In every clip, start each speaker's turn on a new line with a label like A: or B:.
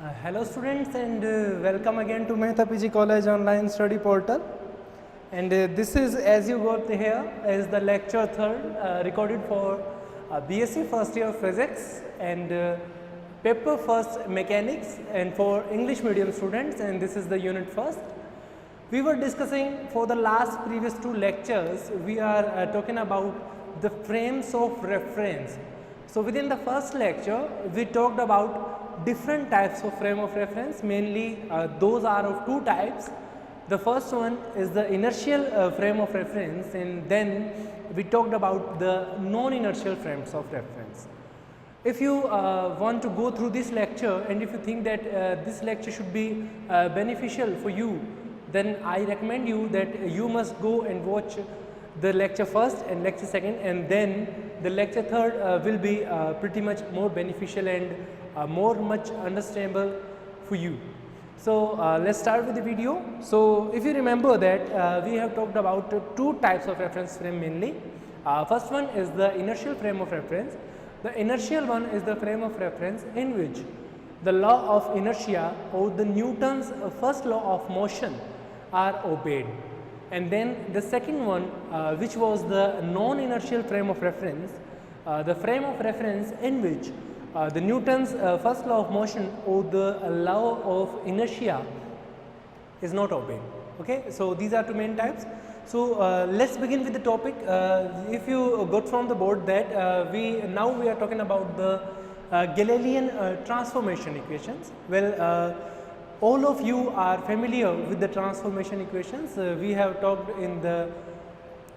A: Hello students and welcome again to Mehta PG College online study portal, and this is, as you got here, is the lecture third recorded for BSc first year physics and paper first mechanics and for English medium students, and this is the unit first. We were discussing for the last previous two lectures, we are talking about the frames of reference. So within the first lecture, we talked about different types of frame of reference, mainly those are of two types. The first one is the inertial frame of reference, and then we talked about the non-inertial frames of reference. If you want to go through this lecture and if you think that this lecture should be beneficial for you, then I recommend you that you must go and watch the lecture first and lecture second, and then the lecture third will be pretty much more beneficial and much understandable for you. So let's start with the video. So if you remember that we have talked about two types of reference frame mainly. First one is the inertial frame of reference. The inertial one is the frame of reference in which the law of inertia or the Newton's first law of motion are obeyed. And then the second one, which was the non-inertial frame of reference, the frame of reference in which the Newton's first law of motion or the law of inertia is not obeyed. Okay, so these are two main types. So let's begin with the topic. If you got from the board that we are talking about the Galilean transformation equations. Well, all of you are familiar with the transformation equations. We have talked in the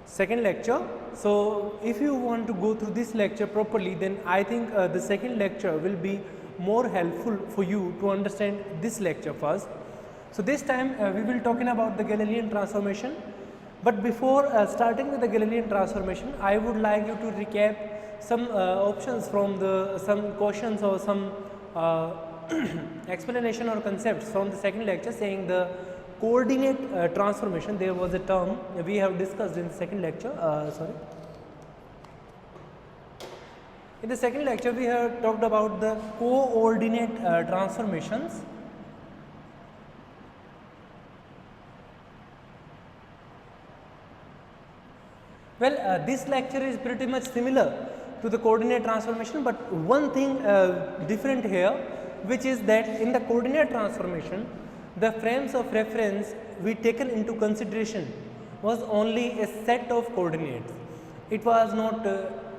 A: second lecture. So if you want to go through this lecture properly, then I think the second lecture will be more helpful for you to understand this lecture first. So this time we will talking about the Galilean transformation. But before starting with the Galilean transformation, I would like you to recap some options from some questions or some explanation or concepts from the second lecture, saying the coordinate transformation. There was a term we have discussed in the second lecture. In the second lecture, we have talked about the coordinate transformations. Well, this lecture is pretty much similar to the coordinate transformation, but one thing different here, which is that in the coordinate transformation, the frames of reference we taken into consideration was only a set of coordinates. It was not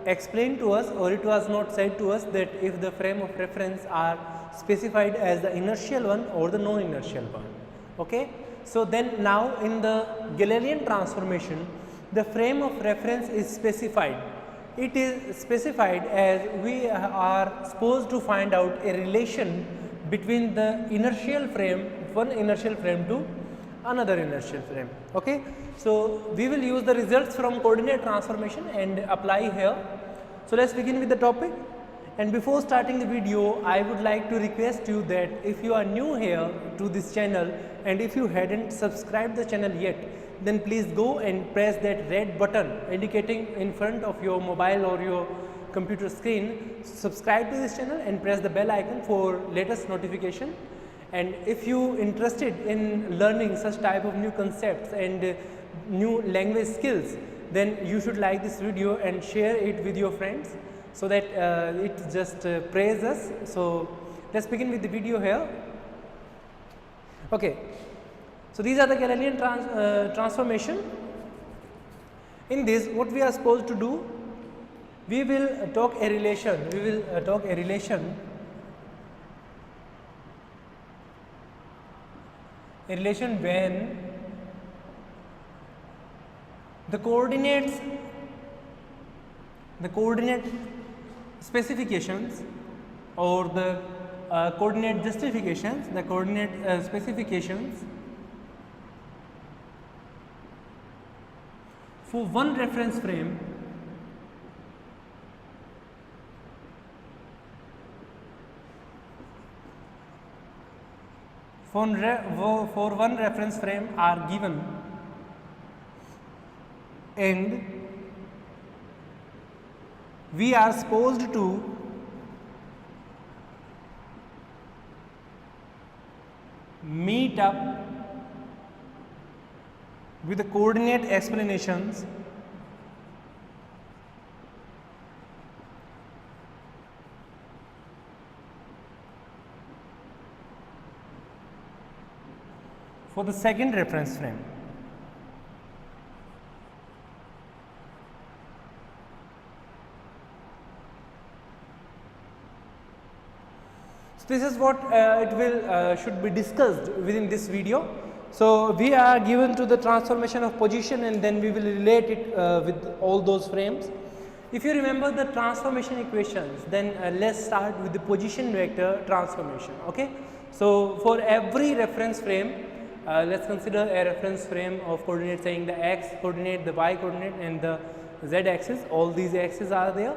A: explained to us, or it was not said to us that if the frame of reference are specified as the inertial one or the non-inertial one. Okay? So then now in the Galilean transformation, the frame of reference is specified. It is specified as we are supposed to find out a relation between the inertial frame, one inertial frame to another inertial frame. Okay? So we will use the results from coordinate transformation and apply here. So let's begin with the topic. And before starting the video, I would like to request you that if you are new here to this channel and if you hadn't subscribed the channel yet, then please go and press that red button indicating in front of your mobile or your computer screen. Subscribe to this channel and press the bell icon for latest notification. And if you interested in learning such type of new concepts and new language skills, then you should like this video and share it with your friends so that it just praise us. So let's begin with the video here. Okay. So these are the Galilean transformation. In this, what we are supposed to do, we will talk a relation. We will talk a relation. A relation when the coordinate specifications or the coordinate justifications, the coordinate specifications for one reference frame for one reference frame are given, and we are supposed to meet up with the coordinate explanations for the second reference frame. This is what should be discussed within this video. So we are given to the transformation of position, and then we will relate it with all those frames. If you remember the transformation equations, then let's start with the position vector transformation. Okay. So for every reference frame, let's consider a reference frame of coordinate saying the x coordinate, the y coordinate, and the z axis. All these axes are there,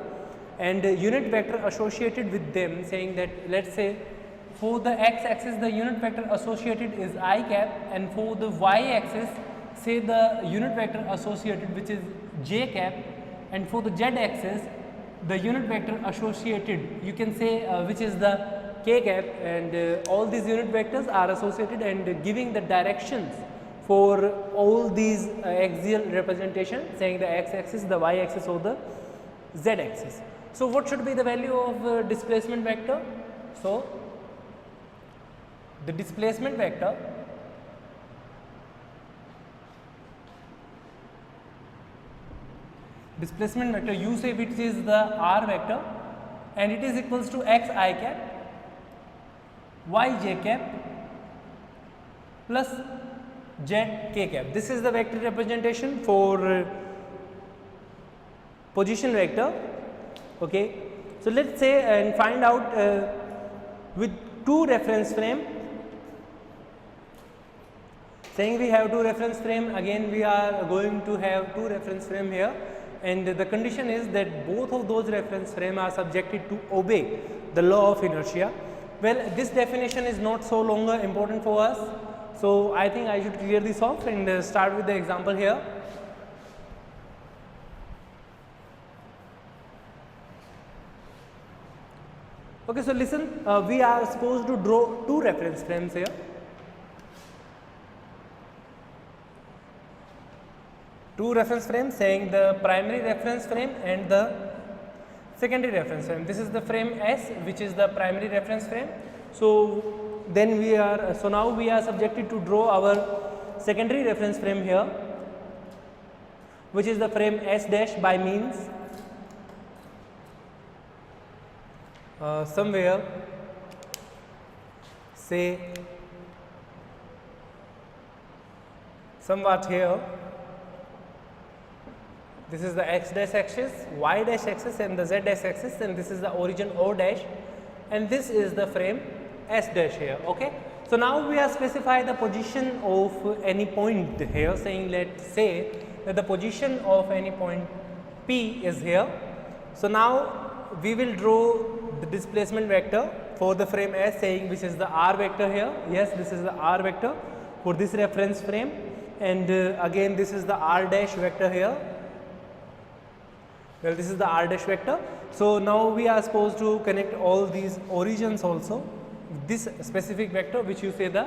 A: and unit vector associated with them, saying that let's say for the x axis the unit vector associated is I cap, and for the y axis say the unit vector associated which is j cap, and for the z axis the unit vector associated you can say which is the k cap, and all these unit vectors are associated and giving the directions for all these axial representation, saying the x axis, the y axis, or the z axis. So what should be the value of displacement vector? So the displacement vector you say which is the r vector, and it is equals to x I cap y j cap plus z k cap. This is the vector representation for position vector. Okay. So let's say and find out with two reference frame, saying we have two reference frame, again we are going to have two reference frame here, and the condition is that both of those reference frame are subjected to obey the law of inertia. Well, this definition is not so longer important for us, so I think I should clear this off and start with the example here. Okay, so listen, we are supposed to draw two reference frames here. Two reference frames, saying the primary reference frame and the secondary reference frame. This is the frame S, which is the primary reference frame. So then now we are subjected to draw our secondary reference frame here, which is the frame S dash by means somewhere say somewhat here. This is the x dash axis, y dash axis, and the z dash axis, and this is the origin O dash, and this is the frame S dash here. Okay. So now we are specify the position of any point here, saying let's say that the position of any point P is here. So now we will draw the displacement vector for the frame S, saying which is the r vector here. Yes, this is the r vector for this reference frame, and again this is the r dash vector here. Well, this is the r dash vector. So now we are supposed to connect all these origins also with this specific vector, which you say the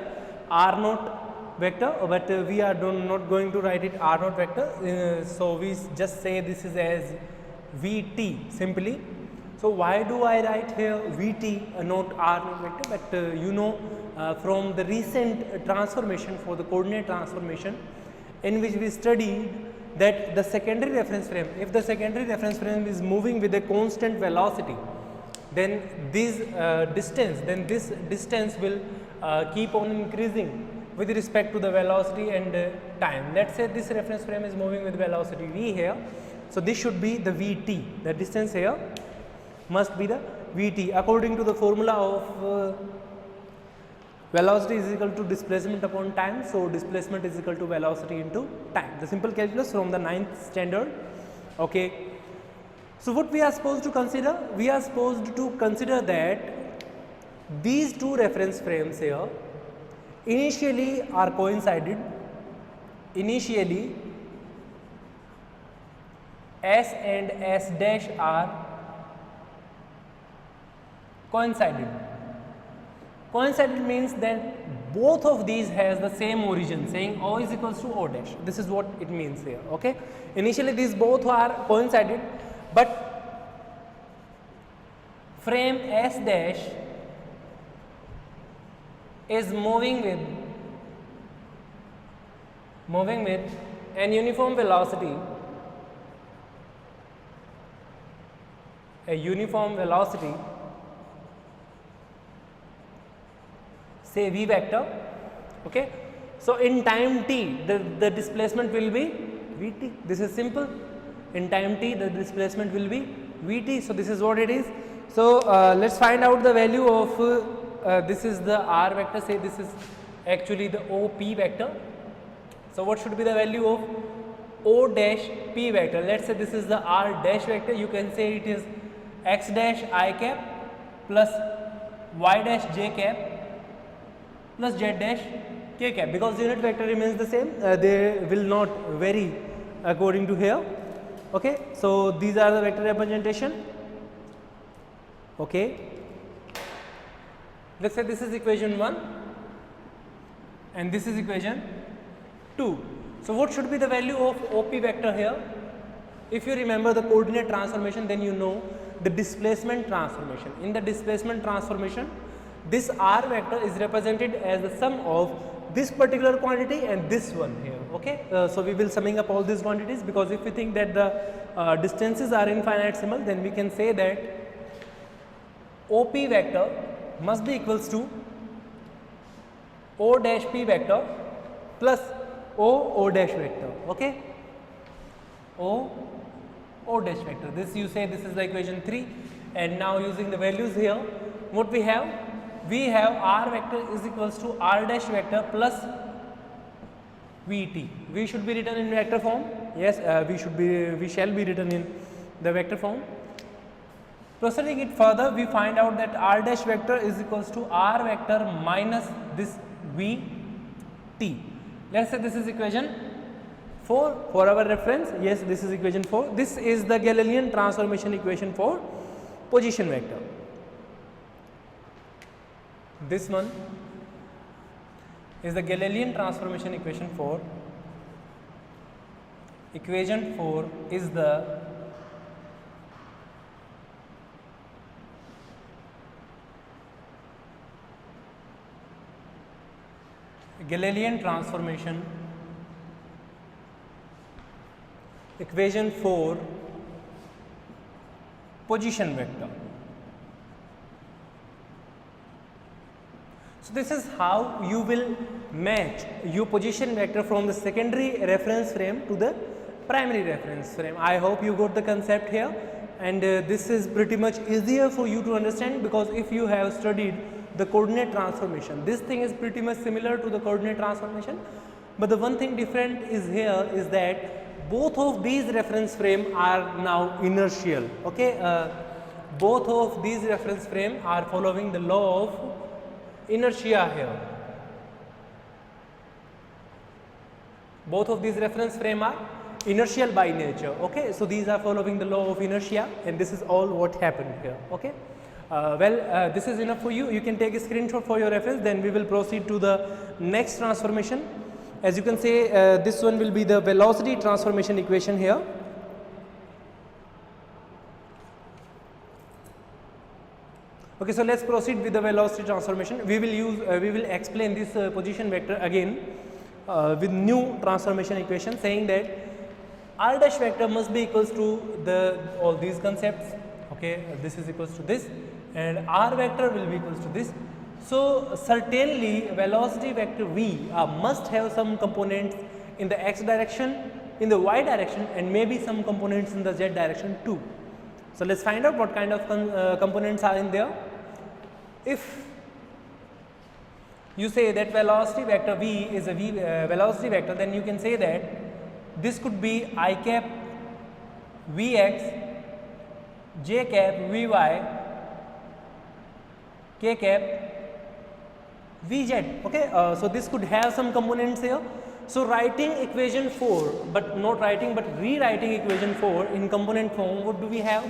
A: r naught vector, but we are not going to write it r naught vector. So we just say this is as Vt simply. So why do I write here Vt not r naught vector? But you know from the recent transformation for the coordinate transformation, in which we studied that the secondary reference frame, if the secondary reference frame is moving with a constant velocity, then this distance will keep on increasing with respect to the velocity and time. Let's say this reference frame is moving with velocity v here, so this should be the Vt, the distance here must be the Vt according to the formula of velocity is equal to displacement upon time. So displacement is equal to velocity into time, the simple calculus from the 9th standard. Okay. So what we are supposed to consider? We are supposed to consider that these two reference frames here initially are coincided. Initially S and S dash are coincided. Coincided means that both of these has the same origin, saying O is equals to O dash. This is what it means here. Okay, initially these both are coincided, but frame S dash is moving with an uniform velocity, say v vector. Okay, so in time t the displacement will be vt. This is simple. In time t the displacement will be vt. So this is what it is. So let's find out the value of this is the r vector. Say this is actually the op vector. So what should be the value of O dash p vector? Let's say this is the r dash vector. You can say it is x dash I cap plus y dash j cap plus z dash k cap, because unit vector remains the same. They will not vary according to here. Okay, so these are the vector representation. Okay, let's say this is equation 1 and this is equation 2. So what should be the value of OP vector here? If you remember the coordinate transformation, then you know the displacement transformation. In the displacement transformation, this r vector is represented as the sum of this particular quantity and this one here. Okay, so we will summing up all these quantities, because if we think that the distances are infinitesimal, then we can say that OP vector must be equals to O dash P vector plus O dash vector. Okay, O dash vector. This you say this is the equation 3, and now using the values here, what we have r vector is equals to r dash vector plus vt. We should be written in vector form. Yes, we shall be written in the vector form. Proceeding it further, we find out that r dash vector is equals to r vector minus this vt. Let's say this is equation 4 for our reference. Yes, this is equation 4. This is the Galilean transformation equation for position vector. This one is the Galilean transformation equation for. Equation 4 is the Galilean transformation equation for position vector. So this is how you will match your position vector from the secondary reference frame to the primary reference frame. I hope you got the concept here, and this is pretty much easier for you to understand, because if you have studied the coordinate transformation, this thing is pretty much similar to the coordinate transformation, but the one thing different is here is that both of these reference frame are now inertial. Okay, both of these reference frame are following the law of inertia here. Both of these reference frame are inertial by nature. Okay, so these are following the law of inertia, and this is all what happened here. Okay. This is enough for you. You can take a screenshot for your reference. Then we will proceed to the next transformation. As you can say, this one will be the velocity transformation equation here. Okay, so let's proceed with the velocity transformation. We will explain this position vector again with new transformation equation, saying that r dash vector must be equals to all these concepts. Okay, this is equals to this, and r vector will be equals to this. So certainly velocity vector v must have some components in the x direction, in the y direction, and maybe some components in the z direction too. So let's find out what kind of components are in there. If you say that velocity vector v is a velocity vector, then you can say that this could be I cap vx, j cap vy, k cap vz. Okay, so this could have some components here. So writing equation 4, but not writing, but rewriting equation 4 in component form, what do we have?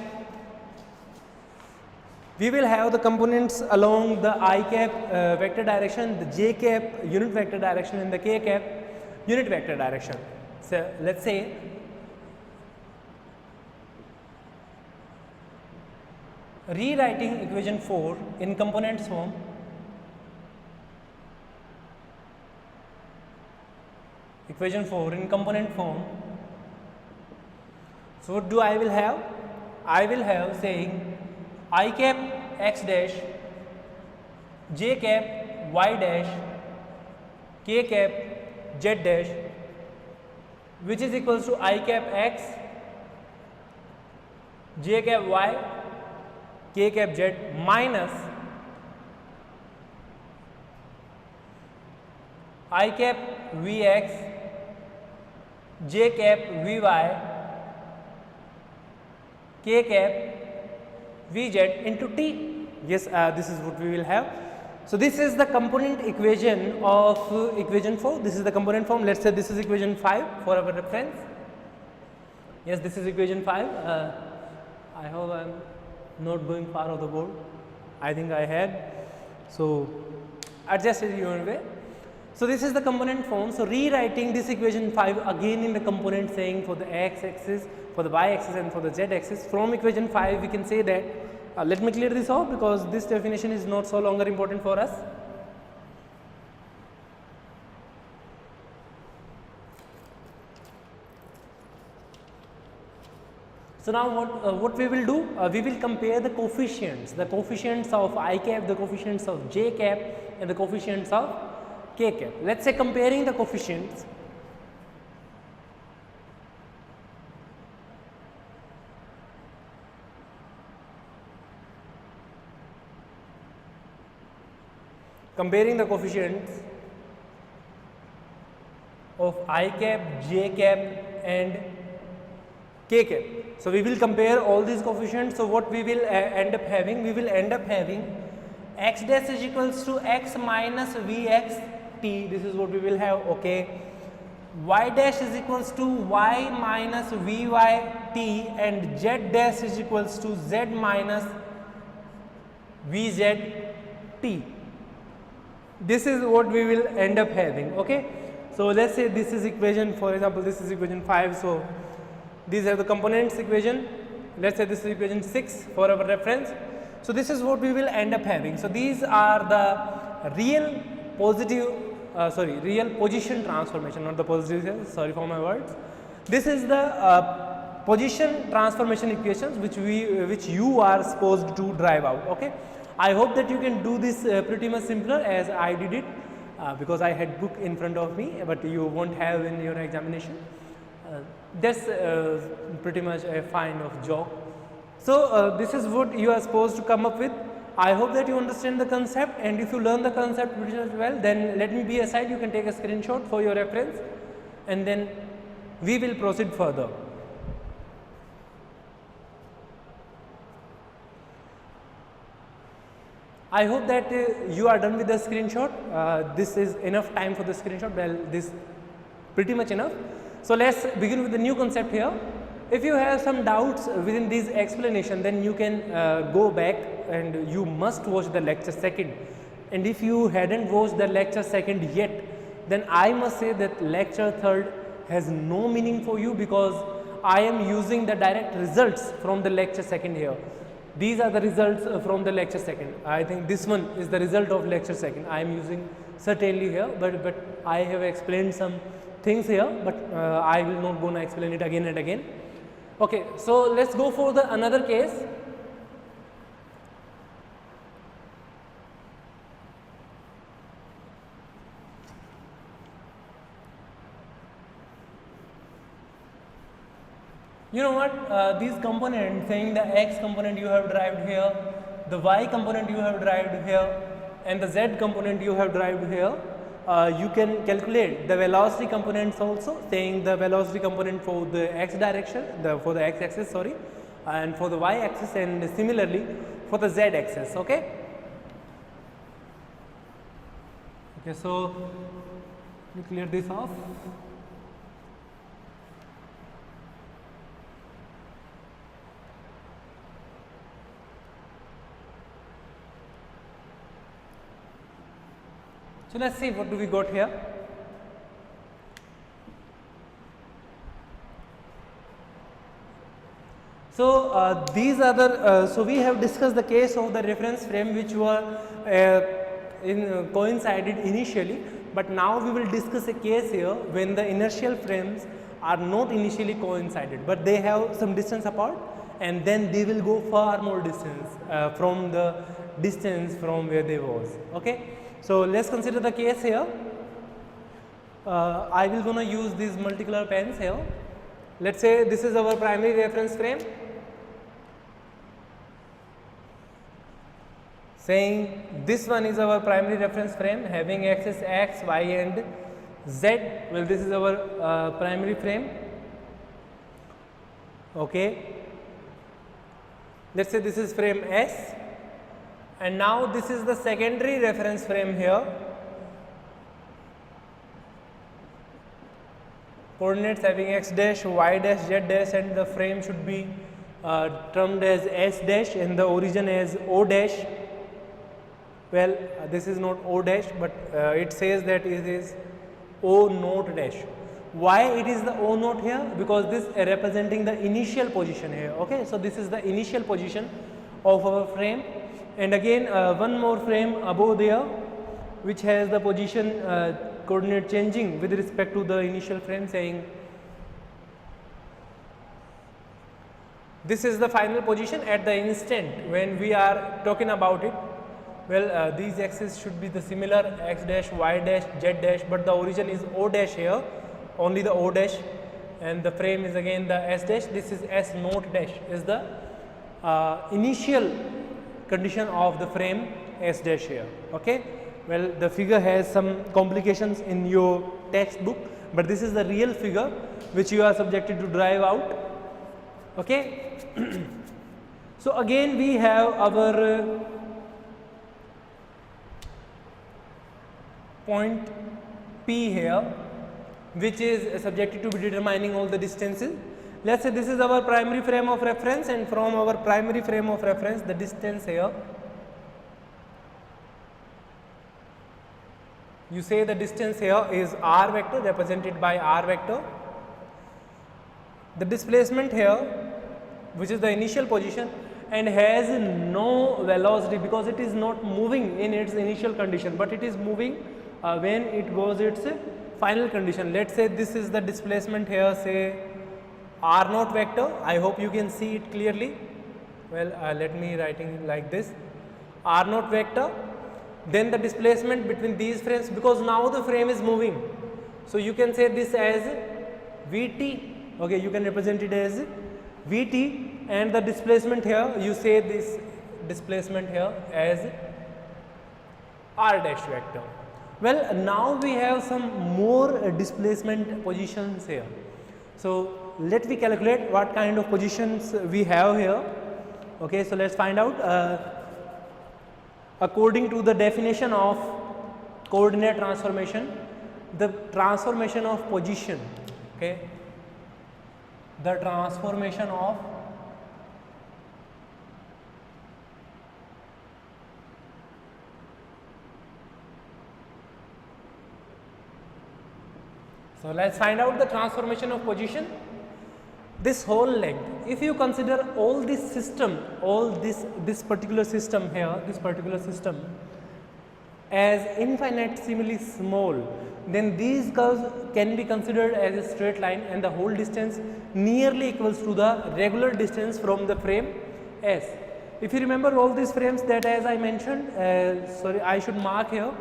A: we will have the components along the I cap vector direction, the j cap unit vector direction, and the k cap unit vector direction. So let's say rewriting equation 4 in components form. Equation 4 in component form. So what do I will have? I will have saying I cap x dash, j cap y dash, k cap z dash, which is equals to I cap x, j cap y, k cap z minus I cap vx, j cap vy, k cap vz into t. Yes, this is what we will have. So this is the component equation of equation 4. This is the component form. Let's say this is equation 5 for our reference. Yes, this is equation 5. I hope I am not going far off the board. I think I had. So adjust it your way. So this is the component form. So rewriting this equation 5 again in the component, saying for the x axis, for the y axis, and for the z axis. From equation 5 we can say that, let me clear this off because this definition is not so longer important for us. So now what we will do, we will compare the coefficients of I cap, the coefficients of j cap, and the coefficients of k cap. Let's say comparing the coefficients. Comparing the coefficients of I cap, j cap, and k cap. So we will compare all these coefficients. So what we will end up having? We will end up having x dash is equals to x minus vx t. This is what we will have. Okay. Y dash is equals to y minus vy t, and z dash is equals to z minus vz t. This is what we will end up having. Okay. So let's say this is equation, for example, this is equation 5. So these are the components equation. Let's say this is equation 6 for our reference. So this is what we will end up having. So these are the real real position transformation, not the positive, sorry for my words. This is the position transformation equations which you are supposed to drive out. Okay. I hope that you can do this pretty much simpler as I did it, because I had book in front of me, but you won't have in your examination. That's pretty much a kind of joke. So this is what you are supposed to come up with. I hope that you understand the concept, and if you learn the concept pretty much well, then let me be aside. You can take a screenshot for your reference, and then we will proceed further. I hope that you are done with the screenshot. This is enough time for the screenshot. Well, this pretty much enough. So let's begin with the new concept here. If you have some doubts within this explanation, then you can go back and you must watch the lecture second. And if you hadn't watched the lecture second yet, then I must say that lecture third has no meaning for you, because I am using the direct results from the lecture second here. These are the results from the lecture second. I think this one is the result of lecture second. I am using certainly here, but I have explained some things here, but I will not gonna explain it again and again. Okay, so let's go for the another case. You know what, these components, saying the x component you have derived here, the y component you have derived here, and the z component you have derived here, you can calculate the velocity components also, saying the velocity component for the x direction, for the x axis, sorry, and for the y axis, and similarly for the z axis. Okay. Okay, so let me clear this off. So let's see what do we got here. So these are the so we have discussed the case of the reference frame which were coincided initially, but now we will discuss a case here when the inertial frames are not initially coincided, but they have some distance apart, and then they will go far more distance from the distance from where they was. Okay, so let's consider the case here. I will gonna use these multicolor pens here. Let's say this is our primary reference frame, saying this one is our primary reference frame having axis x, y and z. Well, this is our primary frame. Okay, let's say this is frame S, and now this is the secondary reference frame here. Coordinates having x dash, y dash, z dash, and the frame should be termed as S dash and the origin as O dash. Well, this is not O dash, but it says that it is O naught dash. Why it is the O naught here? Because this is representing the initial position here. Okay, so this is the initial position of our frame, and again one more frame above there which has the position coordinate changing with respect to the initial frame, saying this is the final position at the instant when we are talking about it. Well, these axes should be the similar x dash, y dash, z dash, but the origin is O dash here, only the O dash, and the frame is again the S dash. This is S naught dash is the initial condition of the frame S dash here. Okay, well, the figure has some complications in your textbook, but this is the real figure which you are subjected to drive out. Okay, so again we have our point P here, which is subjected to be determining all the distances. Let's say this is our primary frame of reference, and from our primary frame of reference the distance here, you say the distance here is r vector, represented by r vector. The displacement here, which is the initial position and has no velocity because it is not moving in its initial condition, but it is moving when it goes its final condition. Let's say this is the displacement here, say r naught vector. I hope you can see it clearly. Well, let me writing like this, r naught vector. Then the displacement between these frames, because now the frame is moving, so you can say this as Vt. Okay, you can represent it as Vt, and the displacement here, you say this displacement here as r dash vector. Well, now we have some more displacement positions here. So let me calculate what kind of positions we have here. Okay, so let's find out. According to the definition of coordinate transformation, the transformation of position, okay, the transformation of so let's find out the transformation of position. This whole length, if you consider all this system, all this particular system here, this particular system as infinitesimally small, then these curves can be considered as a straight line, and the whole distance nearly equals to the regular distance from the frame S. If you remember all these frames that as I mentioned, sorry, I should mark here,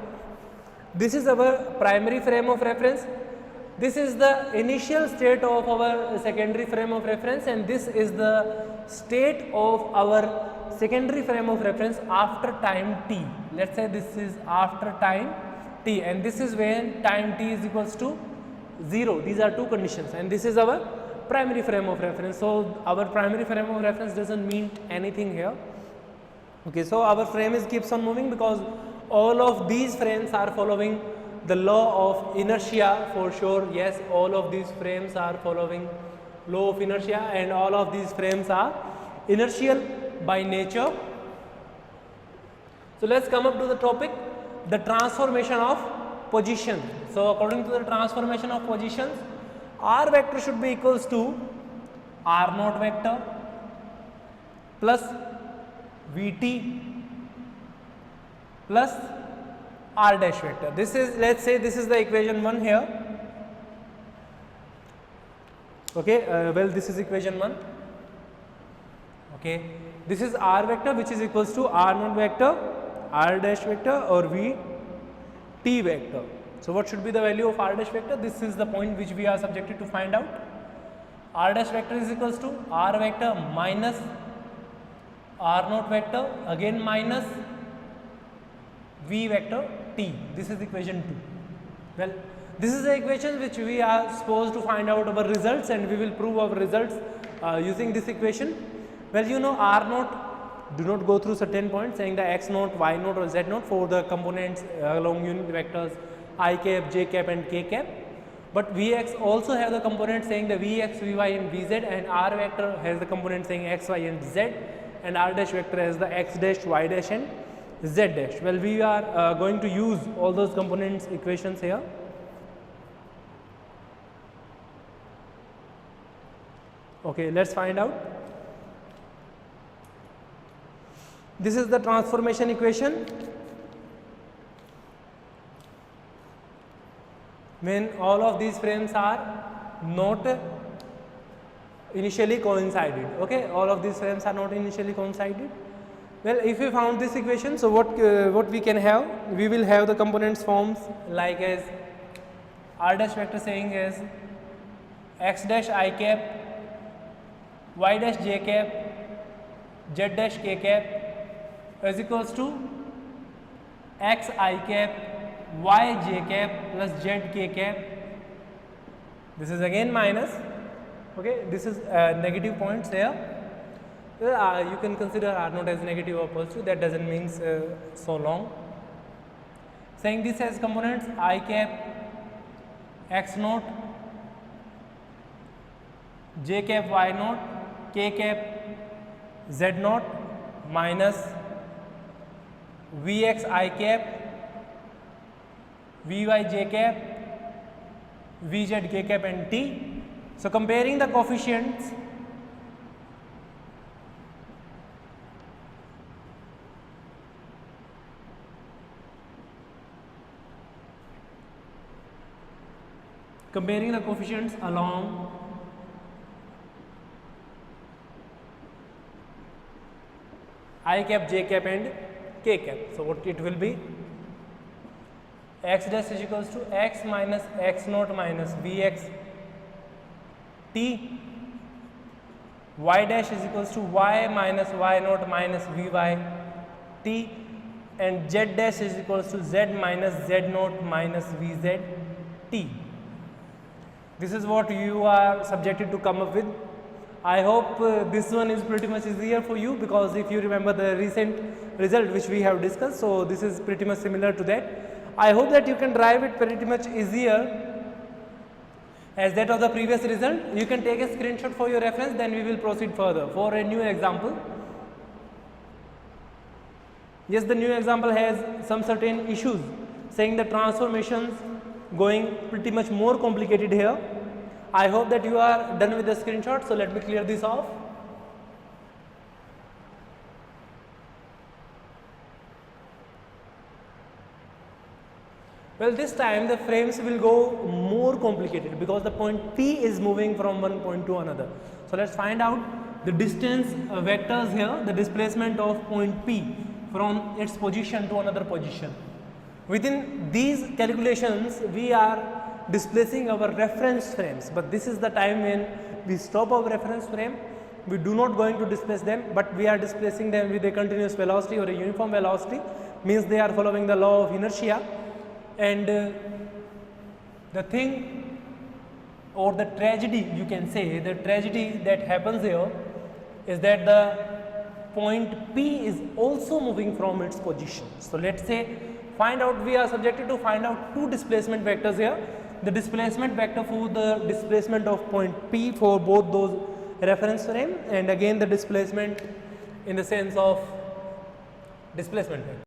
A: this is our primary frame of reference. This is the initial state of our secondary frame of reference, and this is the state of our secondary frame of reference after time t. Let's say this is after time t, and this is when time t is equals to 0. These are two conditions, and this is our primary frame of reference. So our primary frame of reference doesn't mean anything here. Okay, so our frame is keeps on moving because all of these frames are following the law of inertia for sure. Yes, all of these frames are following law of inertia, and all of these frames are inertial by nature. So let's come up to the topic, the transformation of position. So according to the transformation of positions, r vector should be equals to r naught vector plus vt plus r dash vector. This is, let's say this is the equation 1 here. Okay, well, this is equation 1. Okay, this is r vector which is equals to r naught vector, r dash vector or v t vector. So what should be the value of r dash vector? This is the point which we are subjected to find out. R dash vector is equals to r vector minus r naught vector again minus v vector t. This is equation 2. Well, this is the equation which we are supposed to find out our results, and we will prove our results using this equation. Well, you know r naught do not go through certain points saying the x naught, y naught or z naught for the components along unit vectors I cap, j cap and k cap. But Vx also have the component saying the Vx, Vy and Vz, and r vector has the component saying x, y and z, and r dash vector has the x dash, y dash and z dash. Well, we are going to use all those components equations here. Okay, let's find out. This is the transformation equation. When all of these frames are not initially coincided. Okay, all of these frames are not initially coincided. Well, if we found this equation, so what we can have? We will have the components forms like as r dash vector saying as x dash I cap, y dash j cap, z dash k cap is equals to x I cap, y j cap plus z k cap. This is again minus. Okay, this is negative points here. Well, you can consider r naught as negative or positive. That doesn't mean so long. Saying this as components I cap, x naught, j cap, y naught, k cap, z naught minus Vx I cap, Vy j cap, Vz k cap and t. So comparing the coefficients, along I cap, j cap and k cap. So what it will be? X dash is equals to x minus x naught minus Vx t, y dash is equals to y minus y naught minus Vy t, and z dash is equals to z minus z naught minus Vz t. This is what you are subjected to come up with. I hope this one is pretty much easier for you, because if you remember the recent result which we have discussed, so this is pretty much similar to that. I hope that you can drive it pretty much easier as that of the previous result. You can take a screenshot for your reference, then we will proceed further for a new example. Yes, the new example has some certain issues saying the transformations going pretty much more complicated here. I hope that you are done with the screenshot, so let me clear this off. Well, this time the frames will go more complicated because the point P is moving from one point to another. So let's find out the distance vectors here, the displacement of point P from its position to another position. Within these calculations, we are displacing our reference frames, but this is the time when we stop our reference frame. We do not going to displace them, but we are displacing them with a continuous velocity or a uniform velocity, means they are following the law of inertia. And the thing or the tragedy, you can say, the tragedy that happens here is that the point P is also moving from its position. So let's say we are subjected to find out two displacement vectors here. The displacement vector for the displacement of point P for both those reference frame, and again the displacement in the sense of displacement vector.